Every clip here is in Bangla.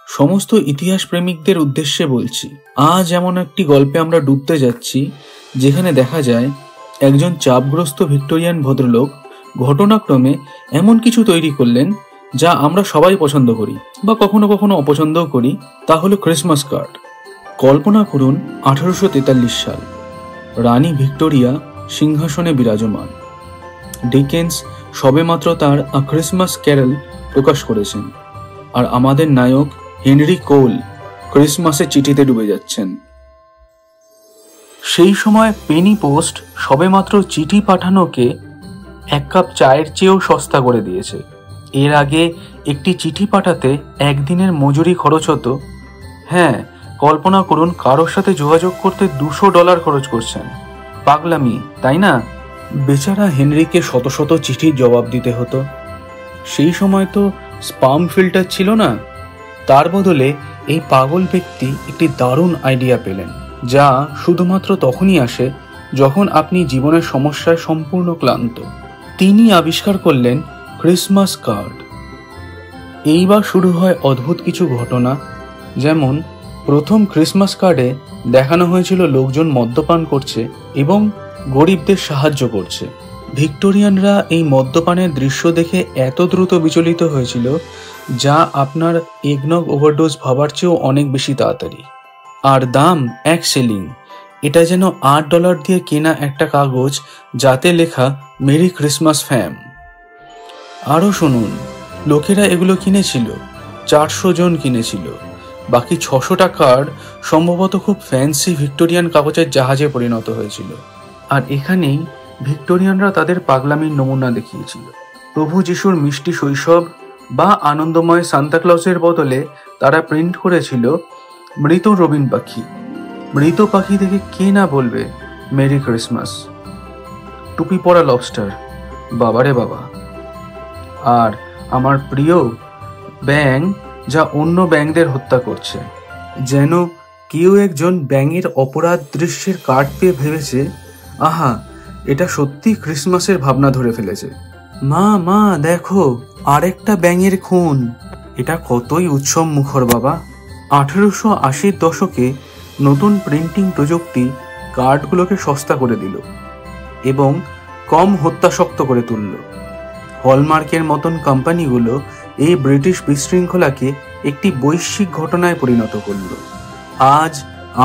সমস্ত ইতিহাস প্রেমিকদের উদ্দেশ্যে বলছি, আজ এমন একটি গল্পে আমরা ডুবতে যাচ্ছি যেখানে দেখা যায় একজন চাপগ্রস্ত ভিক্টোরিয়ান ভদ্রলোক ঘটনাক্রমে এমন কিছু তৈরি করলেন যা আমরা সবাই পছন্দ করি বা কখনো কখনো অপছন্দও করি। তা হলো ক্রিসমাস কার্ড। কল্পনা করুন 1843 সাল, রানী ভিক্টোরিয়া সিংহাসনে বিরাজমান। ডিকেন্স সবেমাত্র তার আ ক্রিসমাস ক্যারল প্রকাশ করেছেন, আর আমাদের নায়ক হেনরি কোল ক্রিসমাসের চিঠিতে ডুবে যাচ্ছেন। সেই সময় পেনি পোস্ট সবেমাত্র চিঠি পাঠানোকে এক কাপ চায়ের চেয়েও সস্তা করে দিয়েছে। এর আগে একটি চিঠি পাঠাতে একদিনের মজুরি খরচ হতো। হ্যাঁ, কল্পনা করুন কারোর সাথে যোগাযোগ করতে $200 খরচ করছেন। পাগলামি, তাই না? বেচারা হেনরিকে শত শত চিঠির জবাব দিতে হতো। সেই সময় তো স্পাম ফিল্টার ছিল না। তার বদলে এই পাগল ব্যক্তি একটি দারুণ আইডিয়া পেলেন, যা শুধুমাত্র তখনই আসে যখন আপনি জীবনের সমস্যায় সম্পূর্ণ ক্লান্ত। তিনি আবিষ্কার করলেন ক্রিসমাস কার্ড। এইবার শুরু হয় অদ্ভুত কিছু ঘটনা। যেমন প্রথম ক্রিসমাস কার্ডে দেখানো হয়েছিল লোকজন মদ্যপান করছে এবং গরিবদের সাহায্য করছে। ভিক্টোরিয়ানরা এই মদ্যপানের দৃশ্য দেখে এত দ্রুত বিচলিত হয়েছিল, যা আপনার এগনগ ওভারডোজ ভাবার চেয়েও অনেক বেশি তাড়াতাড়ি। আর দাম 1 শিলিং। এটা যেন $8 দিয়ে কেনা একটা কাগজ যাতে লেখা মেরি ক্রিসমাস ফ্যাম। আরও শুনুন, লোকেরা এগুলো কিনেছিল, 400 জন কিনেছিল। বাকি 600টা কার্ড সম্ভবত খুব ফ্যান্সি ভিক্টোরিয়ান কাগজের জাহাজে পরিণত হয়েছিল। আর এখানেই ভিক্টোরিয়ানরা তাদের পাগলামির নমুনা দেখিয়েছিল। প্রভু যিশুর মিষ্টি শৈশব বা আনন্দময় সান্তাক্লজের বদলে তারা প্রিন্ট করেছিল মৃত রবিন পাখি। মৃত পাখি দেখে কে না বলবে মেরি ক্রিসমাস। টুপি পরা লবস্টার, বাবারে বাবা। আর আমার প্রিয় ব্যাঙ, যা অন্য ব্যাঙদের হত্যা করছে। যেন কেউ একজন ব্যাঙের অপরাধ দৃশ্যের কার্ড পেয়ে ভেবেছে, আহা, এটা সত্যি ক্রিসমাসের ভাবনা ধরে ফেলেছে। মা মা দেখো, আরেকটা ব্যাঙের খুন। এটা কতই উৎসব মুখর বাবা। 1880-র দশকে নতুন প্রিন্টিং প্রযুক্তি কার্ডগুলোকে সস্তা করে দিল এবং কম হত্যাসক্ত করে তুলল। হলমার্কের মতন কোম্পানিগুলো এই ব্রিটিশ বিশৃঙ্খলাকে একটি বৈশ্বিক ঘটনায় পরিণত করল। আজ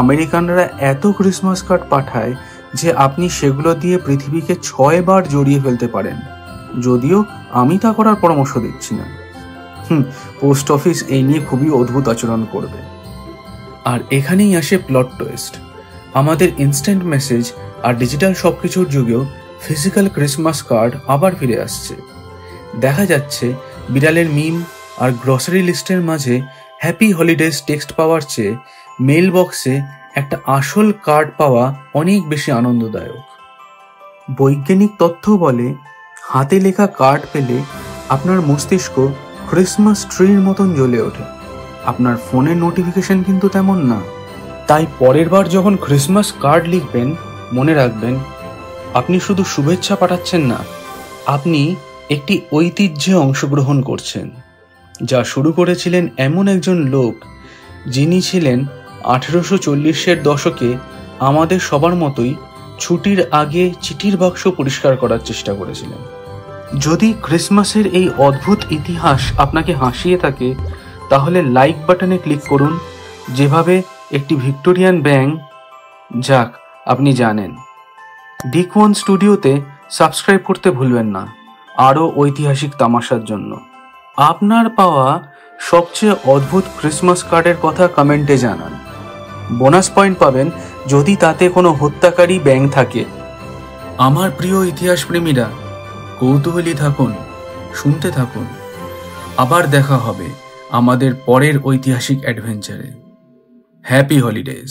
আমেরিকানরা এত ক্রিসমাস কার্ড পাঠায় যে আপনি সেগুলো দিয়ে পৃথিবীকে 6 বার জড়িয়ে ফেলতে পারেন, যদিও আমি তা করার পরামর্শ দিচ্ছি না। পোস্ট অফিস এই নিয়ে খুবই অদ্ভুত আচরণ করবে। আর এখানেই আসে প্লট টুইস্ট। আমাদের ইনস্ট্যান্ট মেসেজ আর ডিজিটাল সবকিছুর যুগেও ফিজিক্যাল ক্রিসমাস কার্ড আবার ফিরে আসছে। দেখা যাচ্ছে বিড়ালের মিম আর গ্রসারি লিস্টের মাঝে হ্যাপি হলিডেজ টেক্সট পাওয়ার চেয়ে মেল বক্সে একটা আসল কার্ড পাওয়া অনেক বেশি আনন্দদায়ক। বৈজ্ঞানিক তথ্য বলে, হাতে লেখা কার্ড পেলে আপনার মস্তিষ্ক ক্রিসমাস ট্রির মতন জ্বলে ওঠে। আপনার ফোনের নোটিফিকেশন কিন্তু তেমন না। তাই পরের বার যখন ক্রিসমাস কার্ড লিখবেন, মনে রাখবেন আপনি শুধু শুভেচ্ছা পাঠাচ্ছেন না, আপনি একটি ঐতিহ্যে অংশগ্রহণ করছেন, যা শুরু করেছিলেন এমন একজন লোক যিনি ছিলেন 1840-এর দশকে আমাদের সবার মতোই ছুটির আগে চিঠির বাক্স পরিষ্কার করার চেষ্টা করেছিলেন। যদি ক্রিসমাসের এই অদ্ভুত ইতিহাস আপনাকে হাসিয়ে থাকে, তাহলে লাইক বাটনে ক্লিক করুন, যেভাবে একটি ভিক্টোরিয়ান ব্যাঙ। যাক, আপনি জানেন। ডিক ওয়ান স্টুডিওতে সাবস্ক্রাইব করতে ভুলবেন না আরও ঐতিহাসিক তামাশার জন্য। আপনার পাওয়া সবচেয়ে অদ্ভুত ক্রিসমাস কার্ডের কথা কমেন্টে জানান। বোনাস পয়েন্ট পাবেন যদি তাতে কোনো হত্যাকারী ব্যাঙ থাকে। আমার প্রিয় ইতিহাস প্রেমীরা, কৌতূহলী থাকুন, শুনতে থাকুন। আবার দেখা হবে আমাদের পরের ঐতিহাসিক অ্যাডভেঞ্চারে। Happy holidays.